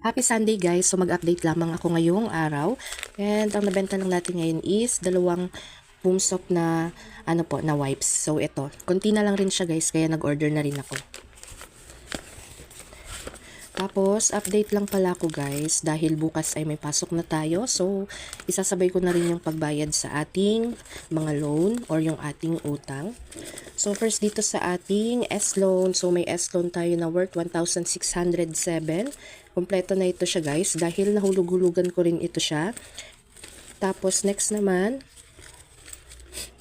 Happy Sunday guys! So mag-update lamang ako ngayong araw. And ang nabenta lang natin ngayon is dalawang boom soap na na wipes. So ito, konti na lang rin siya guys kaya nag-order na rin ako. Tapos, update lang pala ako guys dahil bukas ay may pasok na tayo. So, isasabay ko na rin yung pagbayad sa ating mga loan or yung ating utang. So, first dito sa ating S-loan. So, may S-loan tayo na worth 1,607. Kompleto na ito siya guys dahil nahulug-hulugan ko rin ito siya. Tapos, next naman,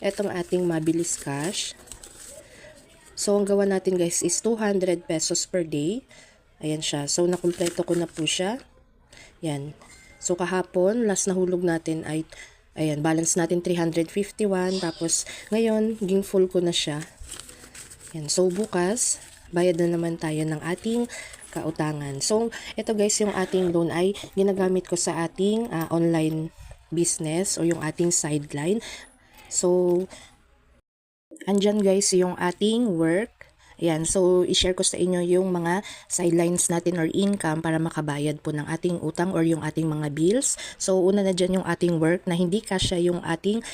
etong ating mabilis cash. So, ang gawa natin guys is 200 pesos per day. Ayan siya. So, nakumpleto ko na po siya. Yan. So, kahapon, last na hulog natin ay, ayan, balance natin 351. Tapos, ngayon, ging full ko na siya. Yan. So, bukas, bayad na naman tayo ng ating kautangan. So, ito guys, yung ating loan ay ginagamit ko sa ating online business o yung ating sideline. So, andyan guys yung ating work. Ayan, so i-share ko sa inyo yung mga sidelines natin or income para makabayad po ng ating utang or yung ating mga bills. So una na dyan yung ating work na hindi kasya yung ating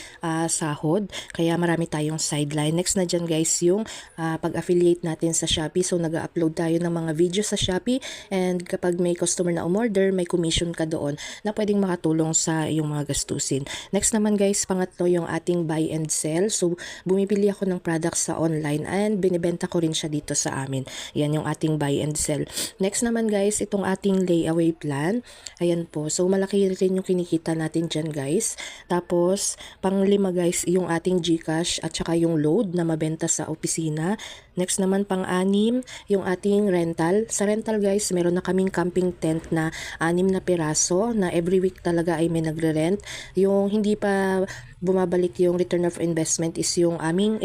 sahod, kaya marami tayong sideline. Next na dyan guys yung pag-affiliate natin sa Shopee. So nag-upload tayo ng mga videos sa Shopee and kapag may customer na umorder, may commission ka doon na pwedeng makatulong sa iyong mga gastusin. Next naman guys, pangatlo yung ating buy and sell. So bumibili ako ng products sa online and binibenta ko rin siya dito sa amin. Yan yung ating buy and sell. Next naman guys, itong ating layaway plan. Ayan po. So malaki rin yung kinikita natin dyan guys. Tapos panglima guys, yung ating GCash at saka yung load na mabenta sa opisina. Next naman pang-anim, yung ating rental. Sa rental guys, meron na kaming camping tent na 6 na piraso na every week talaga ay may nagre-rent. Yung hindi pa bumabalik yung return of investment is yung aming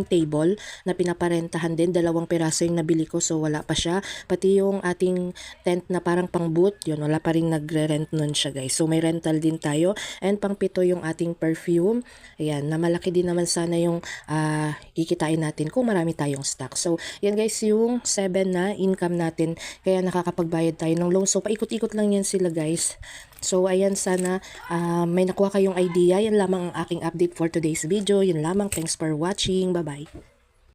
table na pinaparentahan din. 2 piraso yung nabili ko, so wala pa siya. Pati yung ating tent na parang pang boot, yun, wala pa rin nagre-rent nun siya guys. So may rental din tayo. And pang-pito yung ating perfume. Ayan, na malaki din naman sana yung kikitain natin kung marami tayong stock. So yan guys yung 7 na income natin, kaya nakakapagbayad tayo ng loan. So paikot-ikot lang yan sila guys. So ayan, sana may nakuha kayong idea. Yan lamang ang aking update for today's video. Yan lamang. Thanks for watching. Bye bye.